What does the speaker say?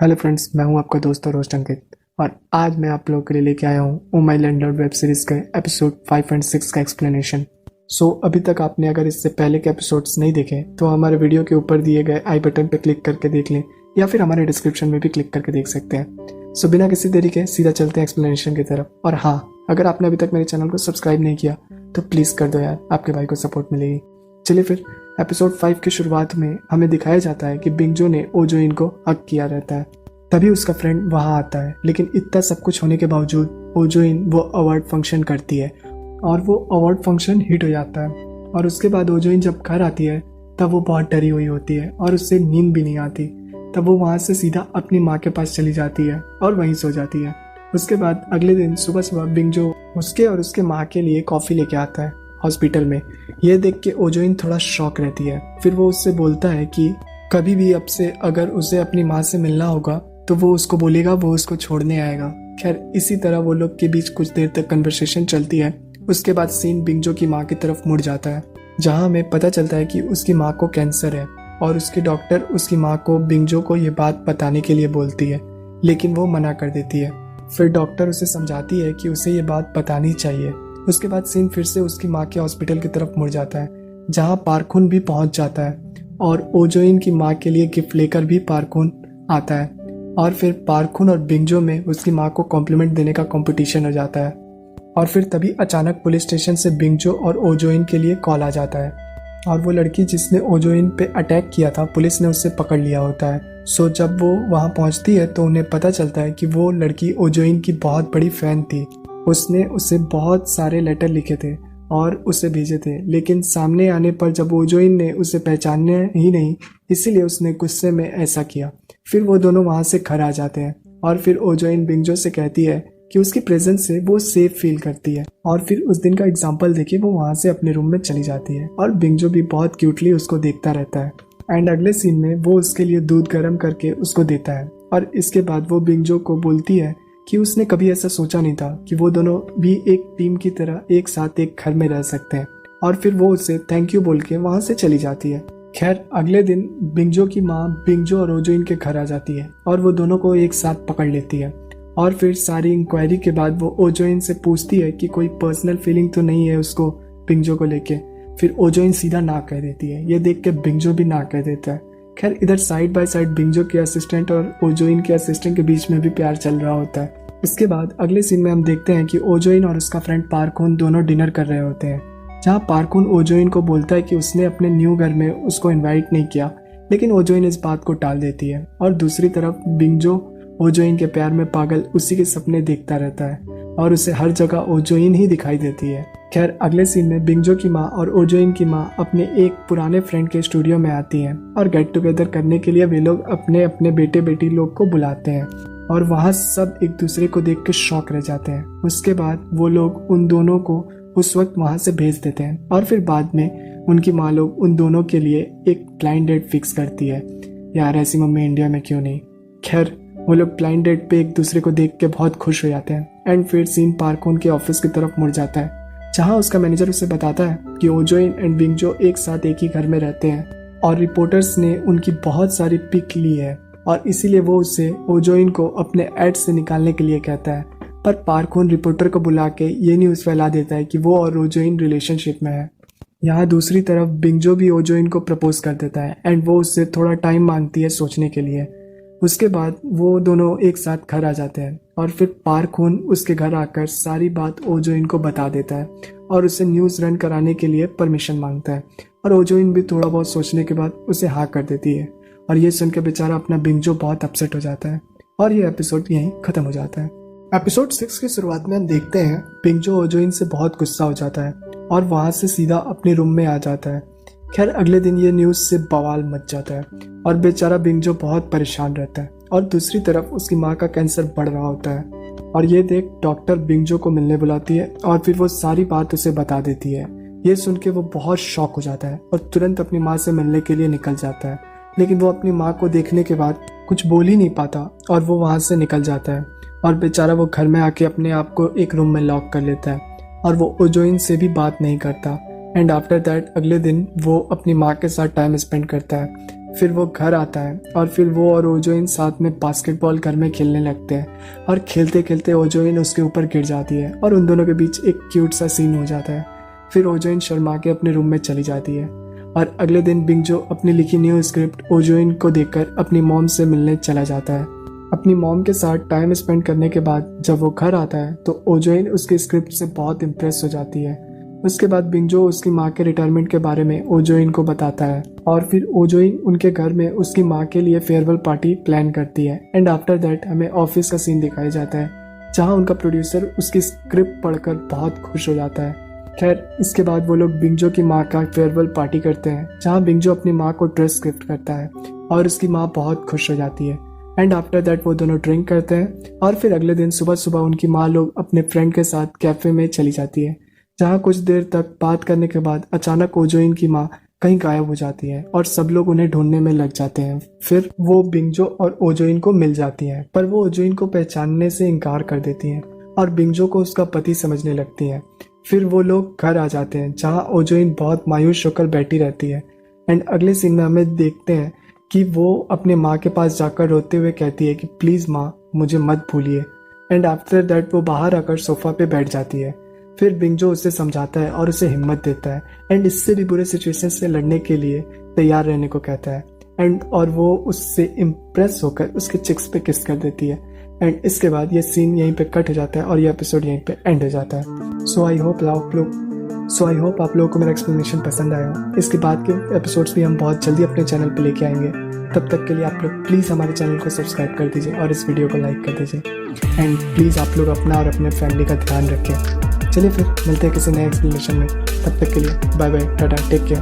Hello friends, मैं हूं आपका दोस्त और होस्ट अंकित। और आज मैं आप लोगों के लिए लेके आया हूं ओ माई लैंडलॉर्ड वेब सीरीज के एपिसोड 5 एंड 6 का एक्सप्लेनेशन। अभी तक आपने अगर इससे पहले के एपिसोड्स नहीं देखे तो हमारे वीडियो के ऊपर दिए गए आई बटन पर क्लिक करके देख लें या फिर हमारे डिस्क्रिप्शन में भी क्लिक करके देख सकते हैं। बिना किसी देरी के सीधा चलते हैं एक्सप्लेनेशन की तरफ। और हाँ, अगर आपने अभी तक मेरे चैनल को सब्सक्राइब नहीं किया तो प्लीज़ कर दो यार, आपके भाई को सपोर्ट मिलेगी। चलिए फिर एपिसोड 5 की शुरुआत में हमें दिखाया जाता है कि बिंगजो ने ओजोइन को हक किया रहता है। तभी उसका फ्रेंड वहां आता है, लेकिन इतना सब कुछ होने के बावजूद ओजोइन वो अवार्ड फंक्शन करती है और वो अवार्ड फंक्शन हिट हो जाता है। और उसके बाद ओजोइन जब घर आती है तब वो बहुत डरी हुई होती है और उससे नींद भी नहीं आती। तब वो वहां से सीधा अपनी माँ के पास चली जाती है और वहीं सो जाती है। उसके बाद अगले दिन सुबह सुबह बिंगजो उसके और उसके माँ के लिए कॉफी लेके आता है हॉस्पिटल में। ये देख के ओजोइन थोड़ा शॉक रहती है। फिर वो उससे बोलता है कि कभी भी अब से अगर उसे अपनी माँ से मिलना होगा तो वो उसको बोलेगा, वो उसको छोड़ने आएगा। खैर, इसी तरह वो लोग के बीच कुछ देर तक कन्वर्सेशन चलती है। उसके बाद सीन बिंगजो की माँ की तरफ मुड़ जाता है, जहाँ हमें पता चलता है कि उसकी माँ को कैंसर है और उसकी डॉक्टर उसकी माँ को बिंगजो को ये बात बताने के लिए बोलती है, लेकिन वो मना कर देती है। फिर डॉक्टर उसे समझाती है कि उसे ये बात बतानी चाहिए। उसके बाद सीन फिर से उसकी माँ के हॉस्पिटल की तरफ मुड़ जाता है, जहाँ पार्कुन भी पहुंच जाता है और ओजोइन की माँ के लिए गिफ्ट लेकर भी पार्कुन आता है। और फिर पार्कुन और बिंगजो में उसकी माँ को कॉम्प्लीमेंट देने का कंपटीशन हो जाता है। और फिर तभी अचानक पुलिस स्टेशन से बिंगजो और ओजोइन के लिए कॉल आ जाता है और वो लड़की जिसने ओजोइन पे अटैक किया था, पुलिस ने उससे पकड़ लिया होता है। जब वो वहाँ पहुँचती है तो उन्हें पता चलता है कि वो लड़की ओजोइन की बहुत बड़ी फैन थी। उसने उसे बहुत सारे लेटर लिखे थे और उसे भेजे थे, लेकिन सामने आने पर जब ओजोइन ने उसे पहचाने ही नहीं, इसीलिए उसने गुस्से में ऐसा किया। फिर वो दोनों वहां से घर आ जाते हैं और फिर ओजोइन बिंगजो से कहती है कि उसकी प्रेजेंस से वो सेफ फील करती है। और फिर उस दिन का एग्जाम्पल देके वो वहां से अपने रूम में चली जाती है और बिंगजो भी बहुत क्यूटली उसको देखता रहता है। एंड अगले सीन में वो उसके लिए दूध गर्म करके उसको देता है और इसके बाद वो बिंगजो को बोलती है कि उसने कभी ऐसा सोचा नहीं था कि वो दोनों भी एक टीम की तरह एक साथ एक घर में रह सकते हैं। और फिर वो उसे थैंक यू बोल के वहां से चली जाती है। खैर, अगले दिन बिंगजो की माँ बिंगजो और ओजोइन के घर आ जाती है और वो दोनों को एक साथ पकड़ लेती है। और फिर सारी इंक्वायरी के बाद वो ओजोइन से पूछती है कि कोई पर्सनल फीलिंग तो नहीं है उसको बिंगजो को लेके। फिर ओजोइन सीधा ना कह देती है। ये देख के बिंगजो भी ना कह देता है। खैर, इधर साइड बाय साइड बिंगजो के असिस्टेंट और ओजोइन के असिस्टेंट के बीच में भी प्यार चल रहा होता है। इसके बाद अगले सीन में हम देखते हैं कि ओजोइन और उसका फ्रेंड पार्कुन दोनों डिनर कर रहे होते हैं, जहाँ पार्कुन ओजोइन को बोलता है कि उसने अपने न्यू घर में उसको इनवाइट नहीं किया, लेकिन ओजोइन इस बात को टाल देती है। और दूसरी तरफ बिंगजो ओजोइन के प्यार में पागल उसी के सपने देखता रहता है और उसे हर जगह ओजोइन ही दिखाई देती है। खैर, अगले सीन में बिंगजो की माँ और ओजोइन की माँ अपने एक पुराने फ्रेंड के स्टूडियो में आती हैं और गेट टुगेदर करने के लिए वे लोग अपने अपने बेटे बेटी लोग को बुलाते हैं और वहाँ सब एक दूसरे को देख के शॉक रह जाते हैं। उसके बाद वो लोग उन दोनों को उस वक्त वहां से भेज देते हैं और फिर बाद में उनकी माँ लोग उन दोनों के लिए एक ब्लाइंड डेट फिक्स करती है। यार, ऐसी मम्मी इंडिया में क्यों नहीं। खैर, वो लोग ब्लाइंड डेट पे एक दूसरे को देख के बहुत खुश हो जाते हैं। एंड फिर सीन पार्कुन के ऑफिस की तरफ मुड़ जाता है, जहाँ उसका मैनेजर उसे बताता है कि ओजोइन एंड बिंगजो एक साथ एक ही घर में रहते हैं और रिपोर्टर्स ने उनकी बहुत सारी पिक ली है और इसीलिए वो उससे ओजोइन को अपने एड से निकालने के लिए कहता है। पर पार्कुन रिपोर्टर को बुला के ये न्यूज़ फैला देता है कि वो और ओजोइन रिलेशनशिप में है। यहाँ दूसरी तरफ बिंगजो भी ओजोइन को प्रपोज कर देता है एंड वो उससे थोड़ा टाइम मांगती है सोचने के लिए। उसके बाद वो दोनों एक साथ घर आ जाते हैं और फिर पार्कुन उसके घर आकर सारी बात ओजोइन को बता देता है और उसे न्यूज़ रन कराने के लिए परमिशन मांगता है। और ओजोइन भी थोड़ा बहुत सोचने के बाद उसे हाँ कर देती है और ये सुन के बेचारा अपना बिंगजो बहुत अपसेट हो जाता है और ये एपिसोड यहीं खत्म हो जाता है। एपिसोड 6 की शुरुआत में हम देखते हैं बिंगजो ओजोइन से बहुत गुस्सा हो जाता है और वहां से सीधा अपने रूम में आ जाता है। खैर, अगले दिन ये न्यूज़ से बवाल मच जाता है और बेचारा बिंगजो बहुत परेशान रहता है और दूसरी तरफ उसकी माँ का कैंसर बढ़ रहा होता है। और ये देख डॉक्टर बिंगजो को मिलने बुलाती है और फिर वो सारी बात उसे बता देती है। ये सुन के वो बहुत शॉक हो जाता है और तुरंत अपनी माँ से मिलने के लिए निकल जाता है, लेकिन वो अपनी माँ को देखने के बाद कुछ बोल ही नहीं पाता और वो वहाँ से निकल जाता है। और बेचारा वो घर में आके अपने आप को एक रूम में लॉक कर लेता है और वो ओजोइन से भी बात नहीं करता। एंड आफ्टर दैट अगले दिन वो अपनी माँ के साथ टाइम स्पेंड करता है, फिर वो घर आता है और फिर वो और ओजोइन साथ में बास्केटबॉल घर में खेलने लगते हैं और खेलते खेलते ओजोइन उसके ऊपर गिर जाती है और उन दोनों के बीच एक क्यूट सा सीन हो जाता है। फिर ओजोइन शर्मा के अपने रूम में चली जाती है और अगले दिन बिंगजो अपनी लिखी न्यू स्क्रिप्ट ओजोइन को देखकर अपनी मॉम से मिलने चला जाता है। अपनी मॉम के साथ टाइम स्पेंड करने के बाद जब वो घर आता है तो ओजोइन उसकी स्क्रिप्ट से बहुत इम्प्रेस हो जाती है। उसके बाद बिंगजो उसकी माँ के रिटायरमेंट के बारे में ओजोइन को बताता है और फिर ओजोइन उनके घर में उसकी माँ के लिए फेयरवेल पार्टी प्लान करती है। एंड आफ्टर दैट हमें ऑफिस का सीन दिखाया जाता है जहाँ उनका प्रोड्यूसर उसकी स्क्रिप्ट पढ़कर बहुत खुश हो जाता है। खैर इसके बाद वो लोग बिंगजो की माँ का फेयरवेल पार्टी करते हैं जहाँ बिंगजो अपनी माँ को ड्रेस गिफ्ट करता है और उसकी माँ बहुत खुश हो जाती है। एंड आफ्टर दैट वो दोनों ड्रिंक करते हैं और फिर अगले दिन सुबह सुबह उनकी माँ लोग अपने फ्रेंड के साथ कैफे में चली जाती है जहाँ कुछ देर तक बात करने के बाद अचानक ओजोइन की माँ कहीं गायब हो जाती है और सब लोग उन्हें ढूंढने में लग जाते हैं। फिर वो बिंगजो और ओजोइन को मिल जाती हैं पर वो ओजोइन को पहचानने से इनकार कर देती हैं और बिंगजो को उसका पति समझने लगती हैं। फिर वो लोग घर आ जाते हैं जहाँ ओजोइन बहुत मायूस होकर बैठी रहती है। एंड अगले सीन में हमें देखते हैं कि वो अपने माँ के पास जाकर रोते हुए कहती है कि प्लीज़ माँ मुझे मत भूलिए। एंड आफ्टर दैट वो बाहर आकर सोफा पे बैठ जाती है। फिर बिंगजो उसे समझाता है और उसे हिम्मत देता है एंड इससे भी बुरे सिचुएशन से लड़ने के लिए तैयार रहने को कहता है। एंड और वो उससे इम्प्रेस होकर उसके चिक्स पे किस कर देती है। एंड इसके बाद ये सीन यहीं पे कट हो जाता है और ये एपिसोड यहीं पे एंड हो जाता है। सो आई होप आप लोगों को मेरा एक्सप्लेनेशन पसंद आया हो। इसके बाद के एपिसोड्स भी हम बहुत जल्दी अपने चैनल पे लेके आएंगे। तब तक के लिए आप लोग प्लीज़ हमारे चैनल को सब्सक्राइब कर दीजिए और इस वीडियो को लाइक कर दीजिए। एंड प्लीज़ आप लोग अपना और अपने फैमिली का ध्यान रखें। चलिए फिर मिलते हैं किसी नए एक्सप्लेनेशन में। तब तक के लिए bye bye, tata, take care.